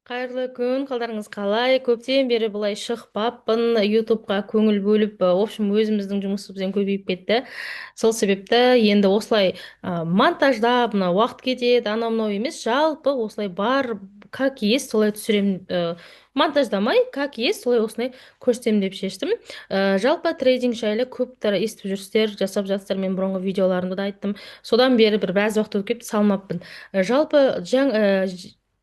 Қайырлы күн, қалдарыңыз қалай? Көптен бері былай шықпаппын, ютубқа көңіл бөліп, в общем, өзіміздің жұмысымызбен көбейіп кетті. Сол себепті енді осылай монтаждап, мына уақыт кетеді, анау мынау емес, жалпы осылай бар, как есть, солай түсірем, монтаждамай, как есть, солай осылай көрсетемін деп шештім. Жалпы трейдинг жайлы көптер естіп жүрсіздер, жасап жатсыздар, мен бұрынғы видеоларымда да айттым. Содан бері біраз уақыт өтіп кетті, салмаппын. Жалпы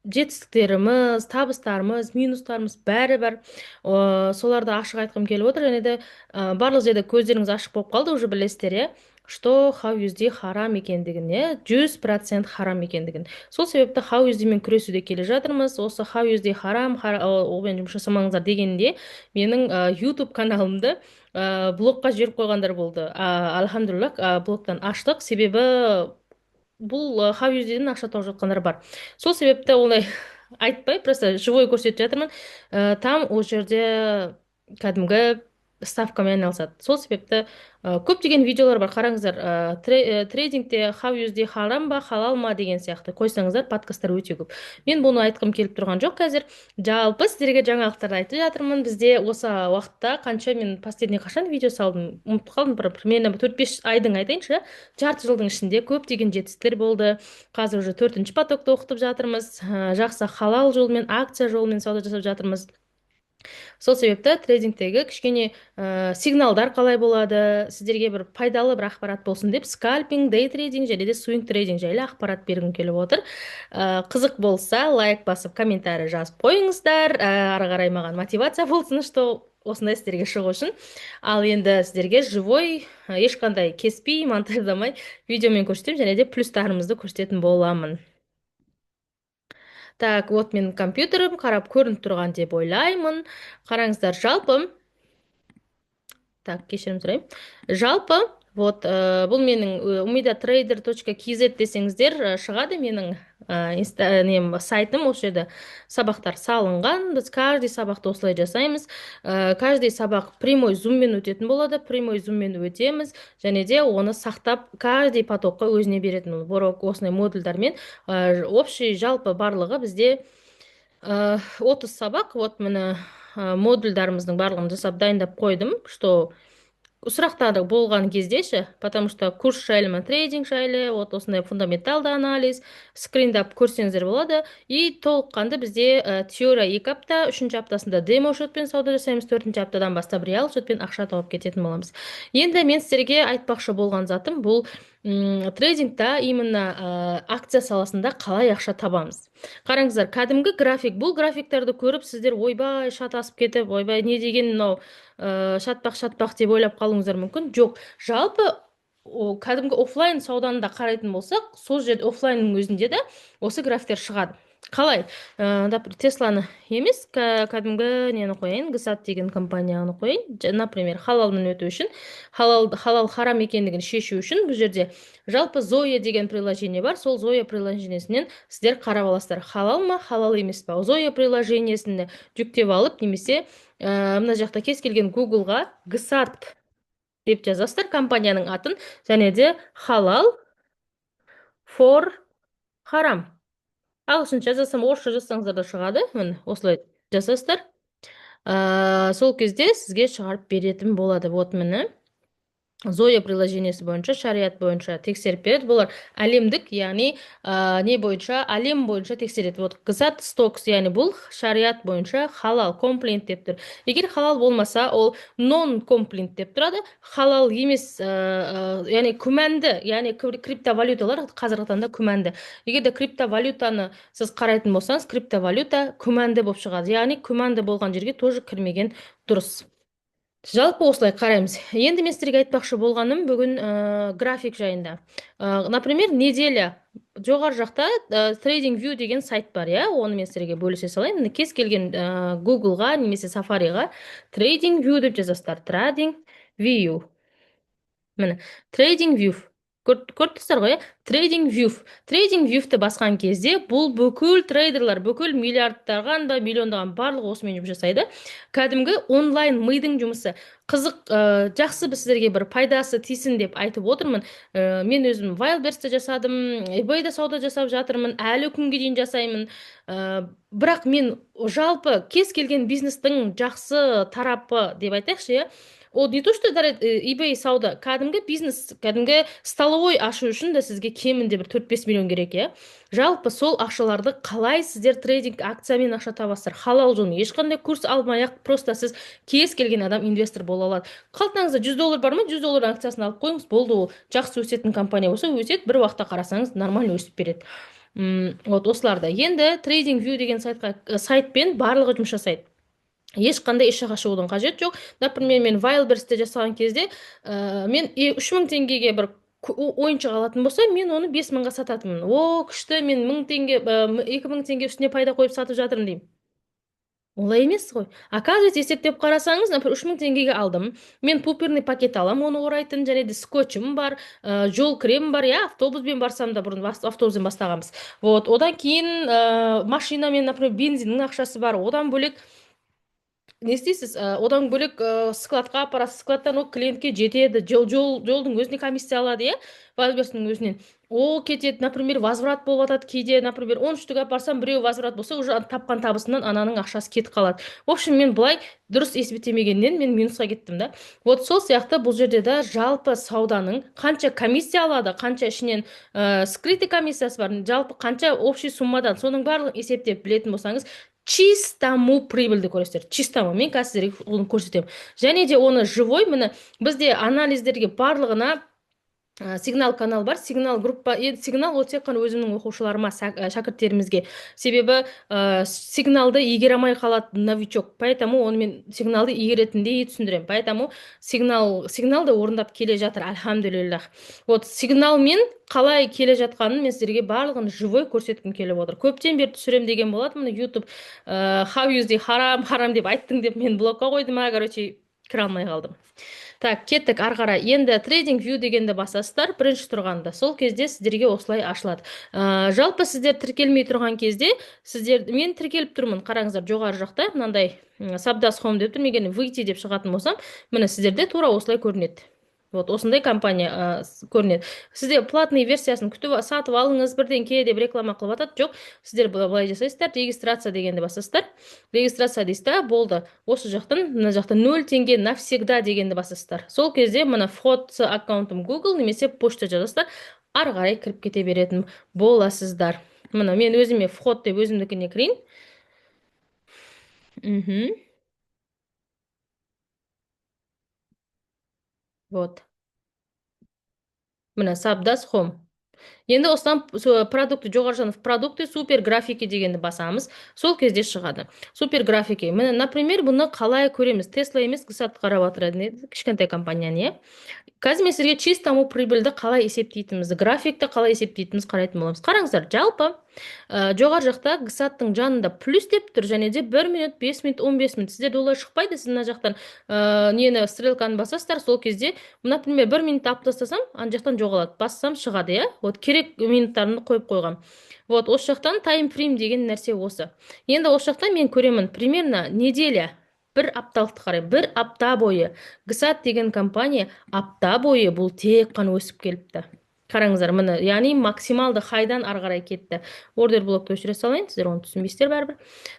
жетістіктеріміз, табыстарымыз, минустарымыз бәрі бар. Соларды ашық айтқым келіп отыр. Және де барлық жерде көздеріңіз ашық болып қалды, уже білесіздер, иә, что хау-юзди харам екендігін, иә, 100% харам екендігін. Сол себепті хау-юздимен күресуде келе жатырмыз. Осы хау-юзди харам, олмен жұмыс жасамаңыздар дегенде менің YouTube каналымды блокқа жіберіп қойғандар болды. Альхамдулиллах, блоктан аштық, себебі бұл хау-юзден ақша тауып жатқандар бар. Сол себепті олай айтпай, просто живой көрсетіп жатырмын. Там ол жерде кәдімгі ставкамен айналысады. Сол себепті көптеген видеолар бар, қараңыздар. Трейдингте хау-юзде харам ба, халал ма деген сияқты қойсаңыздар, подкасттар өте көп. Мен бұны айтқым келіп тұрған жоқ қазір. Жалпы сіздерге жаңалықтарды айтып жатырмын. Бізде осы уақытта қанша, мен последний қашан видео салдым, ұмытып қалдым, примерно 4-5 айдың айтайыншы, жарты жылдың ішінде көптеген жетістіктер болды. Қазір уже 4-ші потокты оқытып жатырмыз. Жақсы халал жолмен, акция жолмен сауда жасап жатырмыз. Сол себепті трейдингтегі кішкене сигналдар қалай болады, сіздерге бір пайдалы бір ақпарат болсын деп, скальпинг, дей трейдинг және де суинг трейдинг жайлы ақпарат бергім келіп отыр. Қызық болса, лайк басып, комментарий жазып қойыңыздар. Ары қарай маған мотивация болсын, что осындай істерге шығу үшін. Ал енді сіздерге живой, ешқандай кеспей, монтаждамай видеомен көрсетемін, және де плюстарымызды көрсететін боламын. Так, вот менің компьютерім қарап көрініп тұрған деп ойлаймын. Қараңыздар, жалпы, так, кешірім сұраймын. Жалпы, вот, бұл менің umidatrader.kz десеңіздер шығады менің сайтым. Осы жерде сабақтар салынған. Біз каждый сабақты осылай жасаймыз. Каждый сабақ прямой зуммен өтетін болады. Прямой зуммен өтеміз. Және де оны сақтап, каждый потокқа өзіне беретін. Борок осындай модульдармен. Общий жалпы барлығы бізде 30 сабақ. Вот мені модульдарымыздың барлығын жасап дайындап қойдым, что сұрақтары болған кездеші, потому что курс жайлы, трейдинг жайлы, вот осындай фундаменталды анализ, скриндап көрсеңіздер болады. И толыққанды бізде теория 2 апта, 3-ші аптасында демо шотпен сауда жасаймыз, 4-ші аптадан бастап реал шотпен ақша тауып кететін боламыз. Енді мен сіздерге айтпақшы болған затым бұл трейдингта именно акция саласында қалай ақша табамыз. Қараңыздар, кәдімгі график. Бұл графиктерді көріп, сіздер ойбай шатасып кетіп, ойбай не деген мынау шатпақ деп ойлап қалуыңыздар мүмкін. Жоқ, жалпы кәдімгі офлайн сауданында қарайтын болсақ, сол жерде офлайнның өзінде де осы графиктер шығады. Қалай? Тесланы емес, кәдімгі нені қояйын, гсат деген компанияны қояйын. Например, халалмен өту үшін, халал харам екендігін шешу үшін бұл жерде жалпы Zoya деген приложение бар. Сол Zoya приложениесінен сіздер қарап аласыздар, халал ма, халал емес па. Zoya приложениесінде жүктеп алып, немесе мына жақта кез келген Google-ға гсат деп жазасыздар компанияның атын, және де халал for харам. Ағылшынша жазсам, орысша жазсаңыздар да шығады. Міне, осылай жасасыздар. Сол кезде сізге шығарып беретін болады. Вот міне. Zoya приложениесі бойынша, шариат бойынша тексеріп береді. Бұлар әлемдік, яғни не бойынша, әлем бойынша тексереді. Вот гсат стокс, яғни бұл шариат бойынша халал, комплент деп тұр. Егер халал болмаса, ол нон-комплент деп тұрады. Халал емес, яғни күмәнді, яғни криптовалюталар қазіргі таңда күмәнді. Егер де криптовалютаны сіз қарайтын болсаңыз, криптовалюта күмәнді болып шығады. Яғни күмәнді болған жерге тоже кірмеген дұрыс. Жалпы осылай қараймыз. Енді мен сіздерге айтпақшы болғаным бүгін график жайында. Например, неделя. Жоғары жақта TradingView деген сайт бар, иә? Оны мен сіздерге бөлісе салайын. Кез келген Google-ға немесе Safari-ға TradingView деп жазасыздар. TradingView. Міне, TradingView. көріп тұрсыздар ғой, иә? Трейдинг вью. Трейдинг вьюті басқан кезде бұл бүкіл трейдерлар, бүкіл миллиардтаған ба миллиондаған барлығы осымен жұмыс жасайды. Кәдімгі онлайн мидың жұмысы. Қызық, жақсы біз сіздерге бір пайдасы тисін деп айтып отырмын. Мен өзім Wildberriesте жасадым, eBayда сауда жасап жатырмын, әлі күнге дейін жасаймын. Бірақ мен жалпы кез келген бизнестің жақсы тарапы деп айтайықшы, иә, ол не то что eBay сауда, кәдімгі бизнес, кәдімгі столовой ашу үшін де сізге кемінде бір 4-5 миллион керек, иә. Жалпы сол ақшаларды қалай сіздер трейдинг акциямен ақша табасыздар, халал жолмен, ешқандай курс алмай ақ, просто сіз кез келген адам инвестор бола алады. Қалтаңызда $100 бар ма, $100 акциясын алып қойыңыз, болды. Ол жақсы өсетін компания болса өседі, бір уақытта қарасаңыз нормально өсіп береді. Вот осыларды. Енді трейдинг вью деген сайтпен барлығы жұмыс жасайды. Ешқандай еш жаққа шығудың қажет жоқ. Например, мен Wildberriesте жасаған кезде мен 3000 теңгеге бір ойыншық алатын болса, мен оны 5000-ға сататынмын. О, күшті, мен 1000 теңге, 2000 теңге үстіне пайда қойып сатып жатырмын деймін. Олай емес қой. Оказывается, есептеп қарасаңыз, например, 3000 теңгеге алдым. Мен пуперный пакет алам, оны орайтын, және де скотчым бар, жол кремім бар, иә, автобуспен барсам да, бұрын автобуспен бастағанбыз. Вот, одан кейін машинамен, например, бензиннің ақшасы бар, одан бөлек не істейсіз, одан бөлек складқа апарасыз, складтан ол клиентке жетеді, жолдың өзіне комиссия алады, иә, Wildberries'тің өзінен. Ол кетеді, например, возврат болып жатады кейде, например, 10 штук апарсам, біреу возврат болса, уже тапқан табысынан ананың ақшасы кетіп қалады. В общем, мен былай дұрыс есептемегеннен мен минусқа кеттім да. Вот сол сияқты бұл жерде де жалпы сауданың қанша комиссия алады, қанша ішінен скрытый комиссиясы бар, жалпы қанша общий суммадан, соның барлығын есептеп білетін болсаңыз, чистому прибыльді көресіздер. Чистому. Мен қазір сіздерге оны көрсетемін. Және де оны живой, міне бізде анализдерге барлығына сигнал канал бар, сигнал группа. Сигнал ол тек қана өзімнің оқушыларыма, шәкірттерімізге. Себебі сигналды игере алмай қалады новичок. Поэтому оны мен сигналды игеретіндей түсіндіремін. Поэтому сигналды орындап келе жатыр, альхамдулиллах. Вот сигналмен қалай келе жатқанын мен сіздерге барлығын живой көрсеткім келіп отыр. Көптен бері түсірем деген болады. Міне YouTube how use харам деп айттың деп мен блокқа қойдым, короче, кіре алмай қалдым. Так, кеттік ары қарай. Енді трейдинг вью дегенді басасыздар, бірінші тұрғанда. Сол кезде сіздерге осылай ашылады. Жалпы сіздер тіркелмей тұрған кезде, мен тіркеліп тұрмын. Қараңыздар, жоғары жақта мынандай Sabdas Home деп тұрмеген, выйти деп шығатын болсам, міне сіздерде тура осылай көрінеді. Вот осындай компания көрінеді. Сіздер платный версиясын күтіп сатып алыңыз, бірден ке деп реклама қылып атады. Жоқ, сіздер былай жасайсыздар, регистрация дегенді басасыздар. Регистрация дейсіздер, болды. Осы жақтан, мына жақта 0 теңге навсегда дегенді басасыздар. Сол кезде мына вход с аккаунтым Google немесе почта жазасыздар, ары қарай кіріп кете беретін боласыздар. Мына мен өзіме вход деп өзімдікіне кірейін. Вот. Міне Sabdas Home. Енді осыдан продукты, жоғары жағы продукты, супер графики дегенді басамыз. Сол кезде шығады. Супер графики. Міне, например, бұны қалай көреміз? Tesla емес, қысат қарап отырады, кішкентай компанияны, иә. Қазір мен сізге чистому прибыльді қалай есептейтінімізді, графикті қалай есептейтініміз қарайтын боламыз. Қараңыздар, жалпы жоғары жақта гсаттың жанында плюс деп тұр, және де 1 минут, 5 минут, 15 минут. Сіздерде олай шықпайды, сіз мына жақтан нені стрелканы басасыздар, сол кезде, например, 1 минут алып тастасам, ана жақтан жоғалады, бассам шығады, иә. Вот керек минуттарын қойып қойғам. Вот осы жақтан таймфрейм деген нәрсе осы. Енді осы жақтан мен көремін примерно неделя, бір апталықты қарай, бір апта бойы гсат деген компания апта бойы бұл тек қана өсіп келіпті. Қараңыздар, міне, яғни максималды хайдан ары қарай кетті. Ордер блокты өшіре салайын, сіздер оны түсінбейсіздер бәрібір.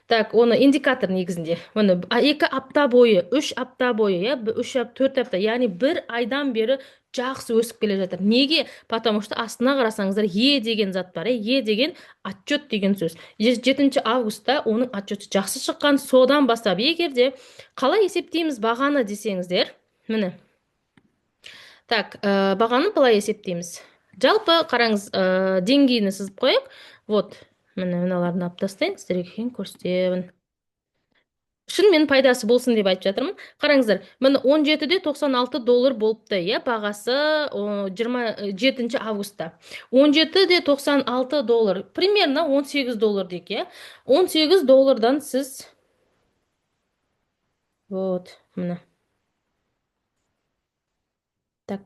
Так, оны индикатор негізінде. Оны 2 апта бойы, 3 апта бойы, 3-4 апта, яғни 1 айдан бері жақсы өсіп келе жатыр. Неге? Потому что астына қарасаңыздар, Е деген зат бар, Е деген отчет деген сөз. 7 августта оның отчеты жақсы шыққан, содан бастап. Егерде қалай есептейміз бағаны десеңіздер, міне. Так, бағаны былай есептейміз. Жалпы қараңыз, деңгейін сызып қояйық. Вот, мыналарын алып тастайын, сіздерге кейін көрсетемін. Шынымен пайдасы болсын деп айтып жатырмын. Қараңыздар, міне $17.96 болыпты, иә, бағасы 27 августта. $17.96, примерно $18 дейік, иә. $18 сіз вот, міне. Так.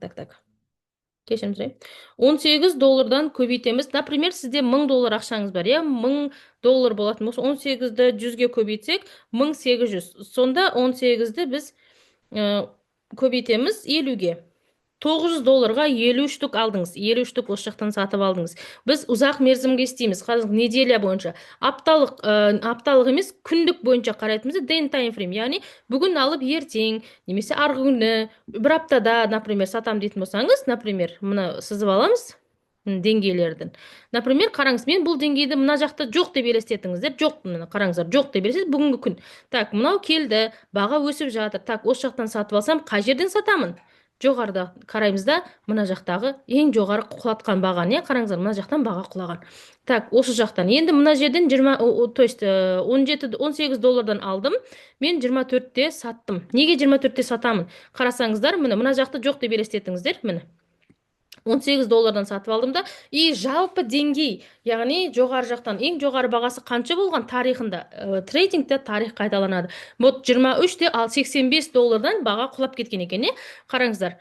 кешірім сұраймын. 18 доллардан көбейтеміз. Например, сізде 1000 доллар ақшаңыз бар, иә? 1000 доллар болатын болса, 18-ді 100-ге көбейтсек, 1800. Сонда 18-ді біз көбейтеміз 50-ге. 900 долларға 53 штук алдыңыз. 53 штук осы жақтан сатып алдыңыз. Біз ұзақ мерзімге істейміз. Қазір неделя бойынша. Апталық емес, күндік бойынша қарайтынымызда ден тайм фрейм. Яғни бүгін алып ертең, немесе арғы күні, бір аптада, например, сатам дейтін болсаңыз, например, мына сызып аламыз деңгейлерден. Например, қараңыз, мен бұл деңгейді мына жақта жоқ деп елестетіңіздер. Жоқ, мына қараңыздар, жоқ деп елестетіңіз, бүгінгі күн. Так, мынау келді, баға өсіп жатыр. Так, осы жақтан сатып алсам, қай жерден сатамын? Жоғарыда қараймыз да, мына жақтағы ең жоғары құлатқан бағаны, иә, қараңыздар, мына жақтан баға құлаған. Так, осы жақтан енді мына жерден 20, то есть 18 доллардан алдым, мен 24-те саттым. Неге 24-те сатамын? Қарасаңыздар, мына жақты жоқ деп елестетіңіздер, міне. 18 доллардан сатып алдым да, и жалпы деңгей, яғни жоғары жақтан ең жоғары бағасы қанша болған тарихында? Трейдингте тарих қайталанады. Вот 23-те ал 85 доллардан баға құлап кеткен екен, е? Қараңыздар,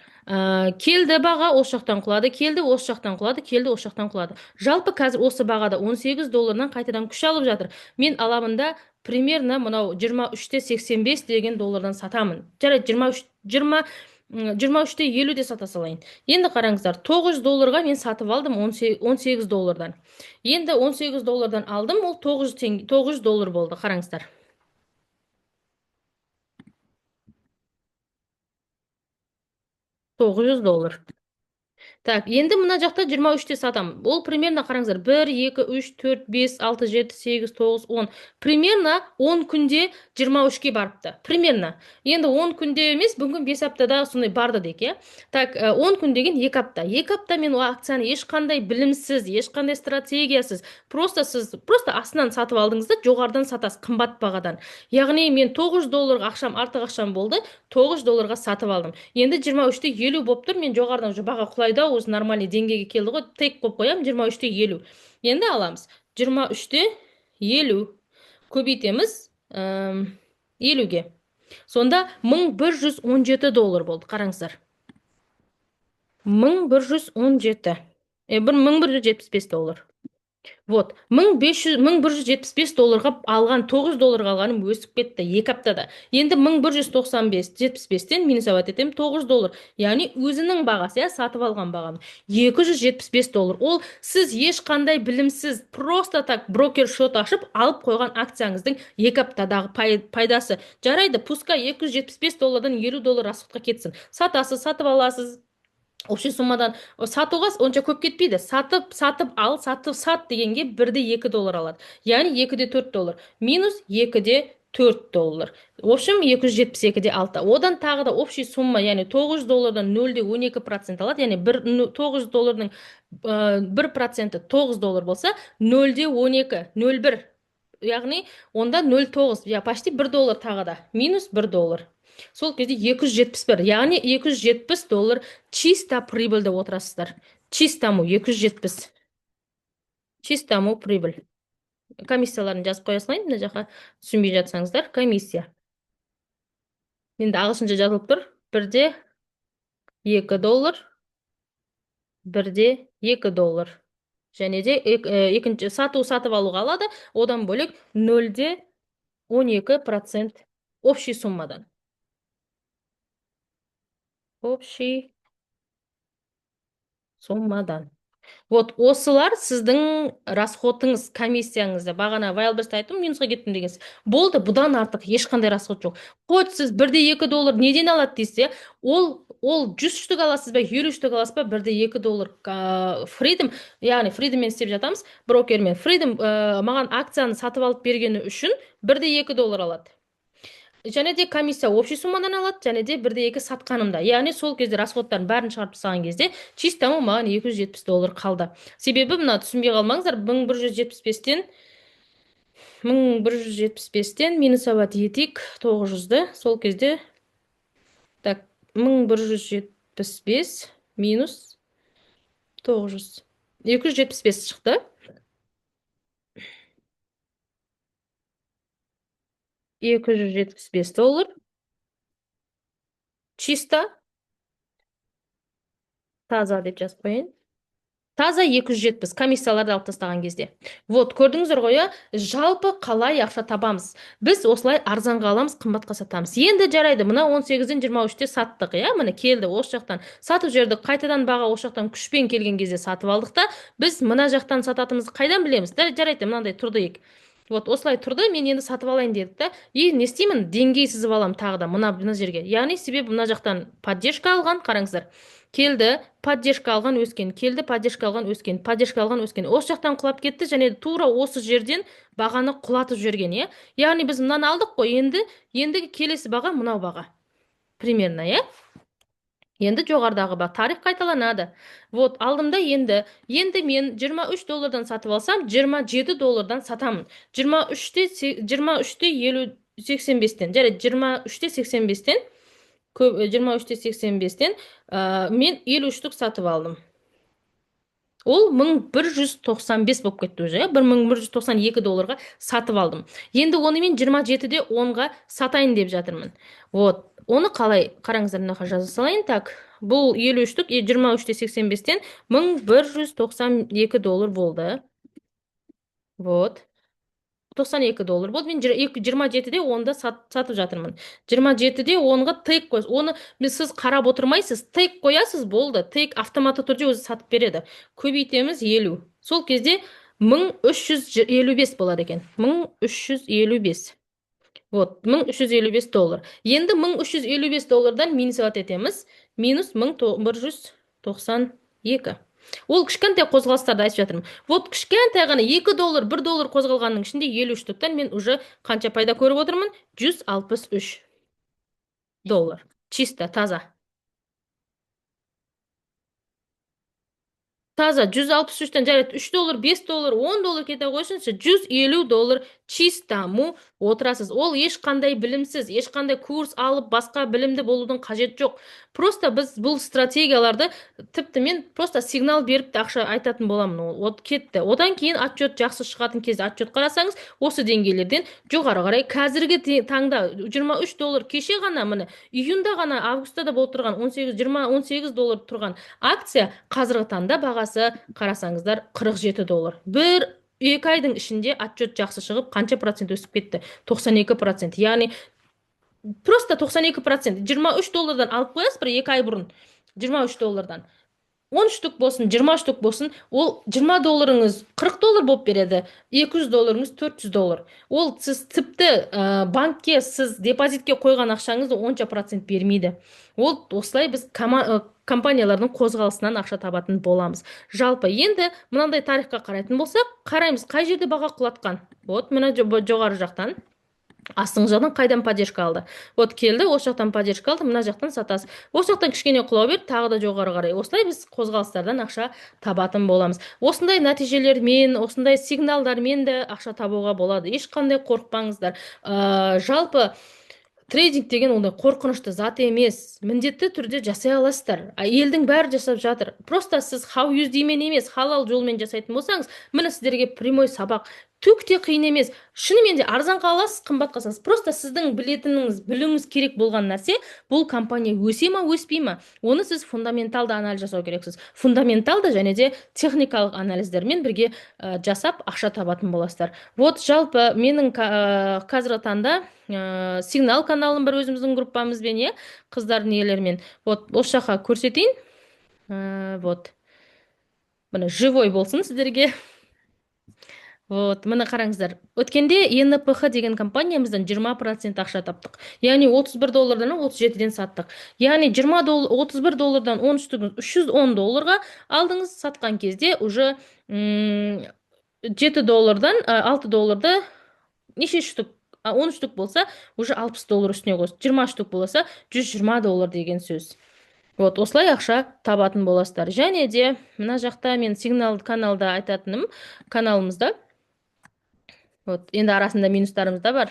келді баға осы жақтан құлады, келді осы жақтан құлады, келді осы жақтан құлады. Жалпы қазір осы бағада 18 доллардан қайтадан күш алып жатыр. Мен аламын да, примерно мынау 23-те 85 деген доллардан сатамын. Жарайды, 23-те 50-де сата салайын. Енді қараңыздар, 900 долларға мен сатып алдым 18 доллардан. Енді 18 доллардан алдым, ол 900 доллар болды, қараңыздар. 900 доллар. Так, енді мына жақта 23-те сатам. Ол примерно қараңыздар, 1, 2, 3, 4, 5, 6, 7, 8, 9, 10. Примерно 10 күнде 23-ке барыпты. Примерно. Енді 10 күнде емес, бүгін 5 аптада сондай барды дейік, е? Так, 10 күн деген 2 апта. 2 апта мен ол акцияны ешқандай білімсіз, ешқандай стратегиясыз, сіз астынан сатып алдыңыз да, жоғарыдан сатасыз, қымбат бағадан. Яғни мен 900 долларға ақшам, артық ақшам болды, 900 долларға сатып алдым. Енді 23-те 50 болып тұр, мен жоғарыдан уже баға құлайды, осы нормальный деңгейге келді ғой, тек қойып қоямын, 23-те 50. Енді аламыз. 23-те 50 көбейтеміз 50-ге. Сонда 1117 доллар болды, қараңыздар. 1117. 1175 доллар. Вот, 1175 долларға алған, 900 долларға алғаным өсіп кетті 2 аптада. Енді 1195, 75-тен минусовать етем 900 доллар. Яғни өзінің бағасы, сатып алған бағам 275 доллар. Ол сіз ешқандай білімсіз, просто так брокер шот ашып, алып қойған акцияңыздың 2 аптадағы пайдасы. Жарайды, пускай 275 доллардан 50 доллар расходқа кетсін. Сатасыз, сатып аласыз. Общий суммадан сатуға онша көп кетпейді. Сатып ал, сат дегенге 1-де 2 доллар алады. Яғни 2-де 4 доллар. Минус 2-де 4 доллар. В общем, 272-де 6. Одан тағы да общий сумма, яғни 900 доллардан 0-де 12% алады. Яғни 900 доллардың 1% 9 доллар болса, 0-де 12, 0,1. Яғни онда 0,9, я почти 1 доллар тағы да. Минус 1 доллар. Сол кезде 271, яғни 270 доллар чисто прибыльді отырасыздар. Чистому 270. Чистому прибыль. Комиссияларын жазып қоя салайын, мына жаққа түсінбей жатсаңыздар, комиссия. Енді ағылшынша жазылып тұр. 1-де 2 доллар, 1-де 2 доллар. Және де екінші сатып алуға алады, одан бөлек 0-де 12% общий суммадан. Общий суммадан. Вот осылар сіздің расходыңыз, комиссияңызды. Бағана Вайлберсті айттым, минусқа кеттім дегенсіз. Болды, бұдан артық ешқандай расход жоқ. Хоть сіз 1-де 2 доллар неден алады дейсіз, ол 100 штук аласыз ба, 50 штук аласыз ба, 1-де 2 доллар Freedom, яғни Freedomмен істеп жатамыз, брокермен. Freedom маған акцияны сатып алып бергені үшін 1-де 2 доллар алады. Және де комиссия общий суммадан алады, және де 1-де 2 сатқанымда. Яғни сол кезде расходтарын бәрін шығарып тастаған кезде чистому маған 270 доллар қалды. Себебі мына түсінбей қалмаңыздар, 1175-тен минусовать етейік 900-ды. Сол кезде так 1175 минус 900. 275 шықты. 275 доллар. Чисто таза деп жазып қояйын. Таза 270 комиссияларды алып тастаған кезде. Вот, көрдіңіздер ғой, иә? Жалпы қалай ақша табамыз? Біз осылай арзанға аламыз, қымбатқа сатамыз. Енді жарайды, мына 18-ден 23-те саттық, иә? Міне келді, осы жақтан сатып жібердік, қайтадан баға осы жақтан күшпен келген кезде сатып алдық та, біз мына жақтан сататынымызды қайдан білеміз? Жарайды, мынандай тұрды ек. Вот осылай тұрды, мен енді сатып алайын дедік та, не істеймін? Деңгей сызып аламын тағы да мына жерге. Яғни себебі мына жақтан поддержка алған, қараңыздар. Келді, поддержка алған өскен, келді, поддержка алған өскен, поддержка алған өскен. Осы жақтан құлап кетті, және тура осы жерден бағаны құлатып жіберген, иә? Яғни біз мынаны алдық қой, енді келесі баға мынау баға. Примерно, иә? Енді жоғарыдағы баға тарих қайталанады. Вот, алдымда енді мен 23 доллардан сатып алсам, 27 доллардан сатамын. 23-те 85-тен, жарайды, 23-те 85-тен 23-те 85-тен мен 50 штук сатып алдым. Ол 1195 болып кетті уже, 1192 долларға сатып алдым. Енді оны мен 27-де 10-ға сатайын деп жатырмын. Вот, оны қалай? Қараңыздар, мына жаза салайын. Так, бұл 50 штук 23-те 85-тен 1192 доллар болды. Вот. 92 доллар болды. Мен 27-де 10-да сатып жатырмын. 27-де 10-ға тейк қойсыз. Оны сіз қарап отырмайсыз, тейк қоясыз, болды. Тейк автоматты түрде өзі сатып береді. Көбейтеміз 50. Сол кезде 1355 болады екен. 1355. Вот, 1355 доллар. Енді 1355 доллардан минусовать етеміз. Минус 1192. Ол кішкентай қозғалыстарды айтып жатырмын. Вот кішкентай ғана 2 доллар, 1 доллар қозғалғанның ішінде 50 штуктан мен уже қанша пайда көріп отырмын? 163 доллар. Чисто, таза. Таза 163-тен жарайды, 3 доллар, 5 доллар, 10 доллар кете қойсыншы, 150 доллар чистаму отырасыз. Ол ешқандай білімсіз, ешқандай курс алып, басқа білімді болудың қажет жоқ. Просто біз бұл стратегияларды тіпті мен просто сигнал беріп ақша айтатын боламын. Вот кетті. Одан кейін отчет жақсы шығатын кезде отчет қарасаңыз, осы деңгейлерден жоғары қарай қазіргі таңда 23 доллар кеше ғана, міне июньда ғана, августта да болып тұрған 18 доллар тұрған акция қазіргі таңда бағасы қарасаңыздар 47 доллар. Бір 2 айдың ішінде отчет жақсы шығып, қанша процент өсіп кетті? 92%. Яғни просто 92%. 23 доллардан алып қоясыз бір 2 ай бұрын. 23 доллардан. 10 штук болсын, 20 штук болсын, ол 20 долларыңыз 40 доллар болып береді, 200 долларыңыз 400 доллар. Ол сіз тіпті банкке, сіз депозитке қойған ақшаңызды онша процент бермейді. Ол осылай біз компаниялардың қозғалысынан ақша табатын боламыз. Жалпы енді мынандай тарихқа қарайтын болсақ, қараймыз қай жерде баға құлатқан. Вот, мына жоғары жақтан. Астың жақтан қайдан поддержка алды? Вот келді, осы жақтан поддержка алды, мына жақтан сатасыз. Осы жақтан кішкене құлау берді, тағы да жоғары қарай. Осылай біз қозғалыстардан ақша табатын боламыз. Осындай нәтижелермен, осындай сигналдармен де ақша табуға болады. Ешқандай қорықпаңыздар. Жалпы трейдинг деген ондай қорқынышты зат емес. Міндетті түрде жасай аласыздар. Елдің бәрі жасап жатыр. Просто сіз how use деймен емес, халал жолмен жасайтын болсаңыз, міне сіздерге прямой сабақ. Түк те қиын емес. Шынымен де арзанға аласыз, қымбатқа аласыз. Просто сіздің білетініңіз, білуіңіз керек болған нәрсе, бұл компания өсе ма, өспей ма? Оны сіз фундаменталды анализ жасау керексіз. Фундаменталды және де техникалық анализдермен бірге жасап ақша табатын боласыздар. Вот жалпы менің қазіргі таңда сигнал каналым бар өзіміздің группамызбен, е, қыздардың иелерімен. Вот осы жаққа көрсетейін. Вот. Міне живой болсын сіздерге. Вот, міне қараңыздар. Өткенде ЕНПХ деген компаниямыздан 20% ақша таптық. Яғни 31 доллардан 37-ден саттық. Яғни 31 доллардан 310 долларға алдыңыз, сатқан кезде уже 7 доллардан 6 долларды неше штук? 10 штук болса, уже 60 доллар үстіне қос. 20 штук болса, 120 доллар деген сөз. Вот, осылай ақша табатын боласыздар. Және де мына жақта мен сигнал каналда айтатыным, каналымызда. Вот, енді арасында минустарымыз да бар.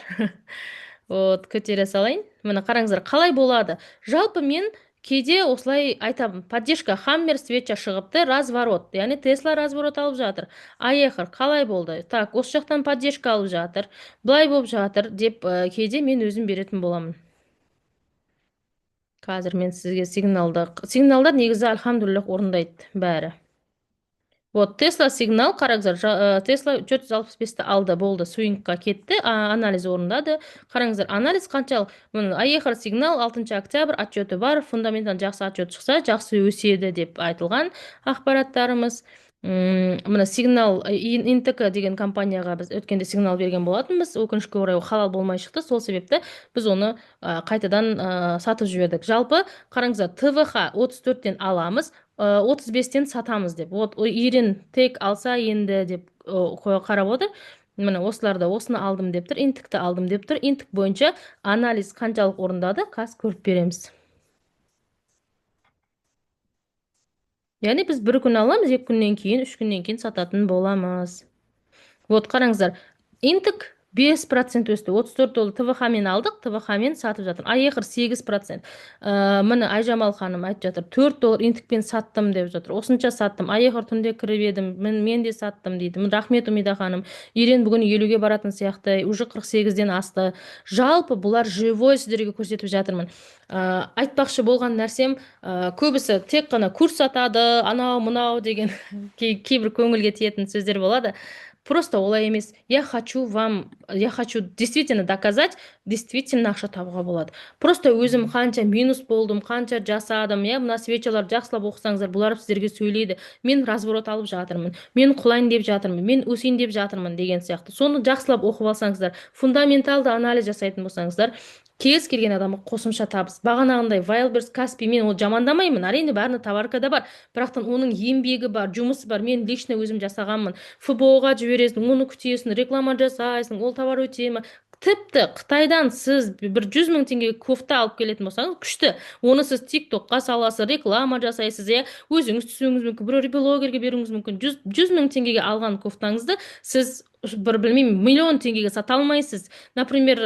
Вот, көтере салайын. Міне қараңыздар, қалай болады? Жалпы мен кейде осылай айтамын. Поддержка Хаммер свеча шығыпты, разворот. Яғни Тесла разворот алып жатыр. Аяқыр, қалай болды? Так, осы жақтан поддержка алып жатыр. Былай болып жатыр деп кейде мен өзім беретін боламын. Қазір мен сізге сигналдар негізі альхамдулиллах орындайды бәрі. Вот Тесла сигнал қараңыздар. Тесла 465-ті алды, болды, суингқа кетті, анализ орындады. Қараңыздар, анализ қаншалық? Міне, айехар сигнал 6 октябрь отчеті бар, фундаментал жақсы отчет шықса, жақсы өседі деп айтылған ақпараттарымыз. Мына сигнал Интк деген компанияға біз өткенде сигнал берген болатынбыз. Өкінішке орай ол халал болмай шықты. Сол себепті біз оны қайтадан сатып жібердік. Жалпы қараңыздар, ТВХ 34-тен аламыз, 35-тен сатамыз деп. Вот Ирин тек алса енді деп қарап отыр. Міне осыларды, осыны алдым деп тұр, Интікті алдым деп тұр. Интік бойынша анализ қаншалық орындады, қазір көріп береміз. Яғни біз бір күн аламыз, 2 күннен кейін, 3 күннен кейін сататын боламыз. Вот қараңыздар, Интік 5% өсті. 34 доллар ТВХ мен алдық, ТВХ мен сатып жатыр. Айехір 8%. Міне Айжамал ханым айтып жатыр, 4 доллар Интікпен саттым деп жатыр. Осынша саттым. Айехір түнде кіріп едім, мен де саттым дейді. Рахмет Умида ханым. Ирен бүгін 50-ге баратын сияқты, уже 48-ден асты. Жалпы бұлар живой сіздерге көрсетіп жатырмын. Айтпақшы болған нәрсем, көбісі тек қана курс сатады, анау мынау деген кейбір көңілге тиетін сөздер болады. Просто олай емес. Я хочу действительно доказать, действительно ақша табуға болады. Просто өзім қанша минус болдым, қанша жасадым, мына свечаларды жақсылап оқысаңыздар, бұлар сіздерге сөйлейді. Мен разворот алып жатырмын, мен құлайын деп жатырмын, мен өсейін деп жатырмын деген сияқты. Соны жақсылап оқып алсаңыздар, фундаменталды анализ жасайтын болсаңыздар, кез келген адамға қосымша табыс. Бағанағындай Wildberries, Каспи, мен ол жамандамаймын, әрине бәрінің товаркада бар, бірақтан оның еңбегі бар, жұмысы бар. Мен лично өзім жасағанмын. ФБО-ға жібересің, оны күтесің, реклама жасайсың, ол товар өте ме? Тіпті Қытайдан сіз бір 100 000 теңгеге кофта алып келетін болсаңыз, күшті. Оны сіз тиктокқа саласыз, реклама жасайсыз, өзіңіз түсуіңіз мүмкін, бір блогерге беруіңіз мүмкін. 100 000 теңгеге алған кофтаңызды сіз бір білмеймін, миллион теңгеге сата алмайсыз. Например,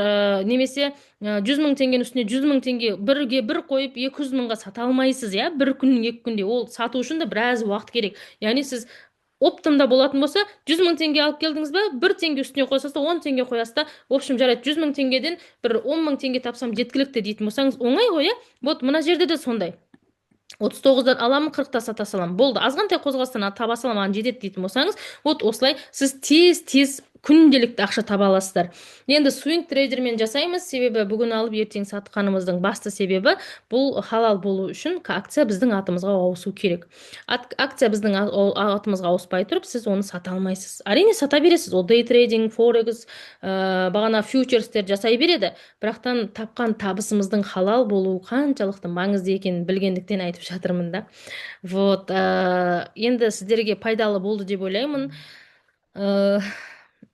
немесе 100 000 теңгенің үстіне 100 000 теңге бірге бір қойып 200 000-ға сата алмайсыз, бір күннің 2 күнде. Ол сату үшін де біраз уақыт керек. Яғни сіз оптымда болатын болса, 100 000 теңге алып келдіңіз ба, 1 теңге үстіне қойсаңыз, 10 теңге қоясыз да, в общем жарайды, 100 000 теңгеден бір 10 000 теңге тапсам жеткілікті дейтін болсаңыз, оңай ғой, Вот мына жерде де сондай. 39-дан аламын, 40-та сата саламын. Болды, азғантай қозғалыстан таба салам, маған жетеді дейтін болсаңыз, вот осылай сіз тез күнделікті ақша таба аласыздар. Енді swing трейдермен жасаймыз, себебі бүгін алып ертең сатқанымыздың басты себебі бұл халал болу үшін акция біздің атымызға ауысу керек. Акция біздің атымызға ауыспай тұрып, сіз оны сата алмайсыз. Әрине сата бересіз, ол day trading, forex, бағана фьючерстер жасай береді. Бірақтан тапқан табысымыздың халал болуы қаншалықты маңызды екенін білгендіктен айтып жатырмын да. Вот, енді сіздерге пайдалы болды деп ойлаймын.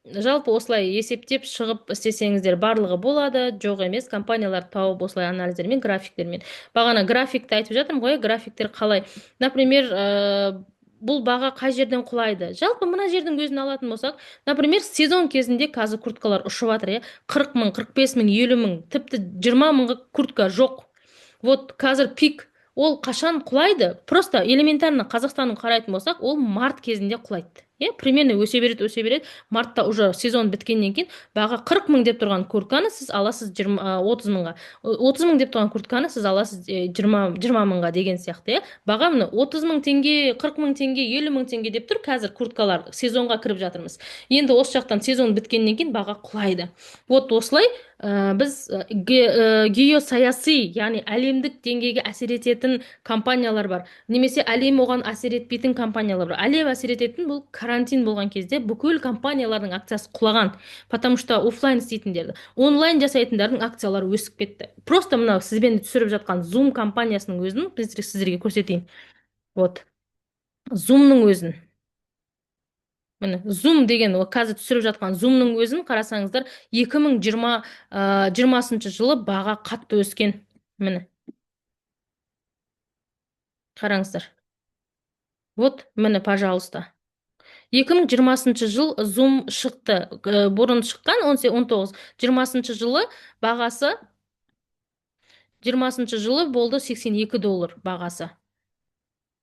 Жалпы осылай есептеп шығып істесеңіздер барлығы болады, жоқ емес, компанияларды тауып осылай анализдермен, графиктермен. Бағана графикті айтып жатырмын ғой, графиктер қалай. Например, бұл баға қай жерден құлайды? Жалпы мына жердің өзін алатын болсақ, например, сезон кезінде қазір курткалар ұшып жатыр, 40 000, 45 000, 50 000, тіпті 20 000-ға куртка жоқ. Вот қазір пик. Ол қашан құлайды? Просто элементарно Қазақстанның қарайтын болсақ, ол март кезінде құлайды. Примерно өсе береді. Мартта уже сезон біткеннен кейін баға 40 000 деп тұрған куртканы сіз аласыз 30 000-ға. 30 000 деп тұрған куртканы сіз аласыз 20 000-ға деген сияқты. Баға міне 30 000 теңге, 40 000 теңге, 50 000 теңге деп тұр. Қазір курткалар сезонға кіріп жатырмыз. Енді осы жақтан сезон біткеннен кейін баға құлайды. Вот осылай біз геосаяси, яғни әлемдік деңгейге әсер ететін компаниялар бар. Немесе әлем оған әсер етпейтін компаниялар бар. Әлем әсер ететін бұл карантин болған кезде бүкіл компаниялардың акциясы құлаған. Потому что офлайн істейтіндерді, онлайн жасайтындардың акциялары өсіп кетті. Просто мына сізбен түсіріп жатқан Zoom компаниясының өзін сіздерге көрсетейін. Вот. Zoom-ның өзін. Міне, Zoom деген, қазір түсіріп жатқан Zoom-ның өзін қарасаңыздар, 2020 жылы баға қатты өскен. Міне. Қараңыздар. Вот, міне, пожалуйста. 2020 жыл Zoom шықты. Бұрын шыққан 19. 20 жылы бағасы 20 жылы болды $82 бағасы.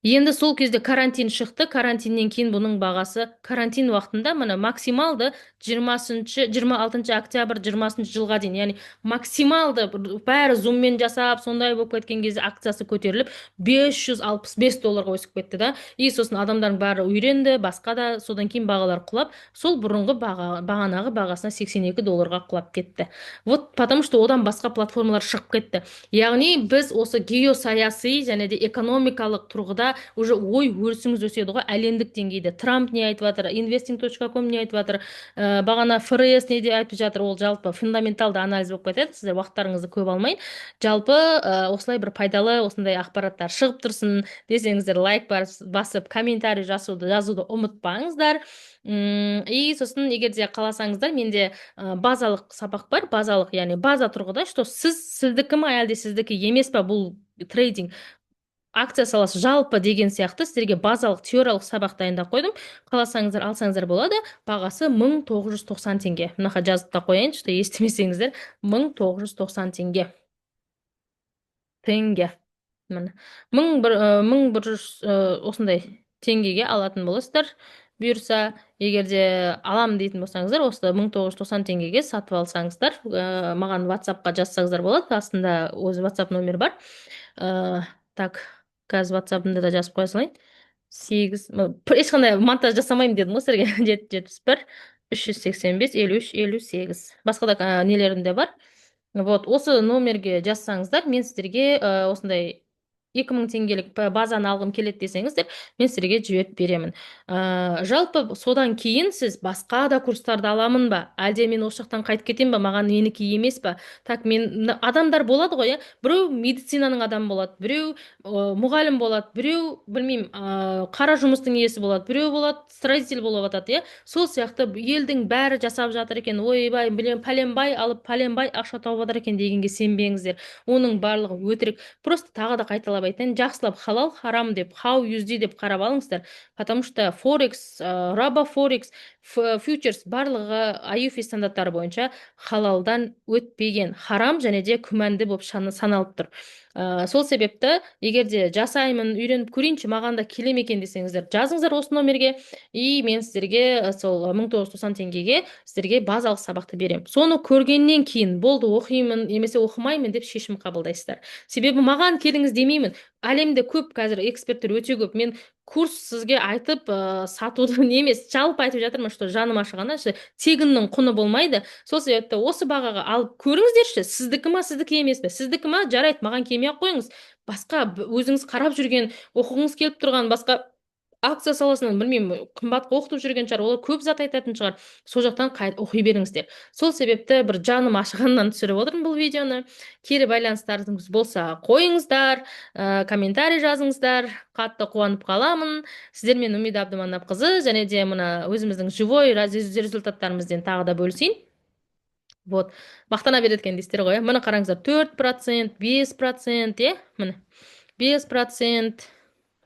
Енді сол кезде карантин шықты. Карантиннен кейін бұның бағасы карантин уақытында міне максималды 26 октябрь 20 жылға дейін, яғни максималды бәрі зуммен жасап сондай болып кеткен кезде акциясы көтеріліп $565 өсіп кетті да. И сосын адамдардың бәрі үйренді, басқа да содан кейін бағалар құлап, сол бұрынғы бағанағы бағасына $82 құлап кетті. Вот потому что одан басқа платформалар шығып кетті. Яғни біз осы геосаяси және де экономикалық тұрғыда уже ой өрісіңіз өседі ғой әлемдік деңгейде. Трамп не айтып жатыр, investing.com не айтып жатыр, бағана ФРС не де айтып жатыр, ол жалпы фундаменталды анализ болып кетеді, сіздер уақыттарыңызды көп алмай. Жалпы осылай бір пайдалы осындай ақпараттар шығып тұрсын десеңіздер, лайк басып, комментарий жазуды ұмытпаңыздар. И сосын егер де қаласаңыздар, менде базалық сабақ бар, базалық, яғни база тұрғыда, что сіздікі ма әлде сіздікі емес па бұл трейдинг, акция саласы жалпы деген сияқты сіздерге базалық теориялық сабақ дайындап қойдым. Қаласаңыздар алсаңыздар болады. Бағасы $1990. Мынақа жазып та қояйын, что естімесеңіздер, $1990. Теңге. Міне. 1100 осындай теңгеге алатын боласыздар. Бұйырса, егер де алам дейтін болсаңыздар, осы $1990 сатып алсаңыздар, маған WhatsApp-қа жазсаңыздар болады. Астында өзі WhatsApp номер бар. Так, қазір WhatsApp-ымда да жазып қоя салайын. 8, ешқандай монтаж жасамаймын дедім ғой сіздерге. 771 385 53 58. Басқа да нелерім де бар. Вот, осы номерге жазсаңыздар, мен сіздерге осындай 2000 теңгелік базаны алғым келеді десеңіздер, мен сіздерге жіберіп беремін. Жалпы содан кейін сіз басқа да курстарды аламын ба, әлде мен осы жақтан қайтып кетем ба, маған менікі емес па? Так, адамдар болады ғой, біреу медицинаның адамы болады, біреу мұғалім болады, біреу білмеймін, қара жұмыстың иесі болады, біреу болады строитель болып жатады, сол сияқты елдің бәрі жасап жатыр екен, ойбай, пәленбай алып пәленбай ақша тауып жатыр екен дегенге сенбеңіздер. Оның барлығы өтірік. Просто тағы да қайталап айтайын, жақсылап халал харам деп, how USD деп қарап алыңыздар. Потому что Форекс, Раба Форекс, фьючерс барлығы IUFI стандарттары бойынша халалдан өтпеген, харам және де күмәнді болып саналып тұр. Сол себепті, егер де жасаймын, үйреніп көрейінші, маған да келе ме екен десеңіздер, жазыңыздар осы номерге, и мен сіздерге сол $1990 сіздерге базалық сабақты беремін. Соны көргеннен кейін болды, оқимын, немесе оқымаймын деп шешім қабылдайсыздар. Себебі маған келіңіз демеймін. Әлемде көп қазір эксперттер өте көп. Мен курс сізге айтып сатуды емес, жалпы айтып жатырмын, что жаным ашығаны, тегіннің құны болмайды. Сол себепті осы бағаға алып көріңіздерші, сіздікі ма, сіздікі емес пе? Сіздікі ма, жарайды, маған келмей ақ қойыңыз. Басқа өзіңіз қарап жүрген, оқығыңыз келіп тұрған басқа акция саласынан, білмеймін, қымбатқа оқытып жүрген шығар, олар көп зат айтатын шығар. Сол жақтан оқи беріңіздер. Сол себепті бір жаным ашығаннан түсіріп отырмын бұл видеоны. Кері байланыстарыңыз болса қойыңыздар, комментарий жазыңыздар. Қатты қуанып қаламын. Сіздермен Умида Абдыманапқызы, және де мына өзіміздің живой результаттарымыздан тағы да бөлісейін. Вот, мақтана береді екен дейсіздер ғой. Міне қараңыздар, 4%, 5%, міне 5%.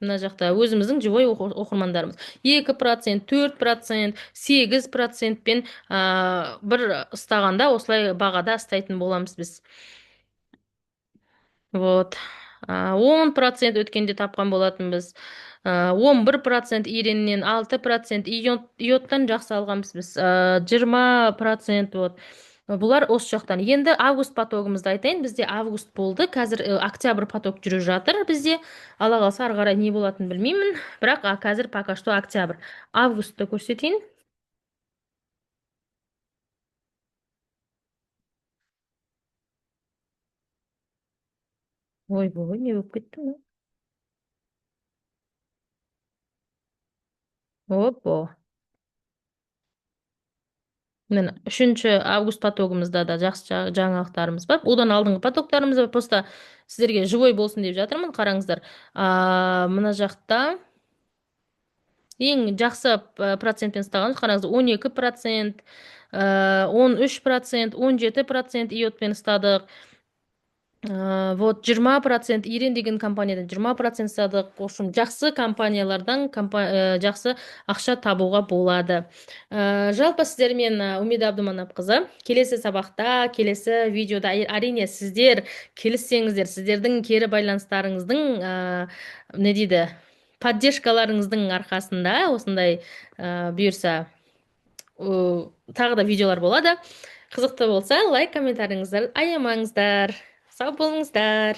Мына жақта өзіміздің живой оқырмандарымыз 2%, 4%, 8%пен бір ұстағанда осылай бағада ұстайтын боламыз біз. Вот, 10% өткенде тапқан болатынбыз. 11% иреннен, 6% иоттан жақсы алғанбыз біз. 20%, вот. Бұлар осы жақтан. Енді август потогымызды айтайын. Бізде август болды. Қазір октябрь поток жүріп жатыр бізде. Алла қаласа ары қарай не болатынын білмеймін. Бірақ қазір пока что октябрь. Августты көрсетейін. Ой, не болып кетті? Опа. Міне 3 август потогымызда да жақсы жаңалықтарымыз бар. Одан алдыңғы потоктарымыз бар. Просто сіздерге живой болсын деп жатырмын. Қараңыздар. Мына жақта ең жақсы процентпен ұстағанымыз, қараңыз, 12%, 13%, 17% иотпен ұстадық. Вот 20% ирен деген компаниядан 20% ұстадық. В общем, жақсы компаниялардан жақсы ақша табуға болады. Жалпы сіздермен Умида Абдыманапқызы. Келесі сабақта, келесі видеода әрине сіздер келіссеңіздер, сіздердің кері байланыстарыңыздың не дейді, поддержкаларыңыздың арқасында осындай бұйырса тағы да видеолар болады. Қызықты болса лайк комментарыңызды аямаңыздар. Сау болыңыздар.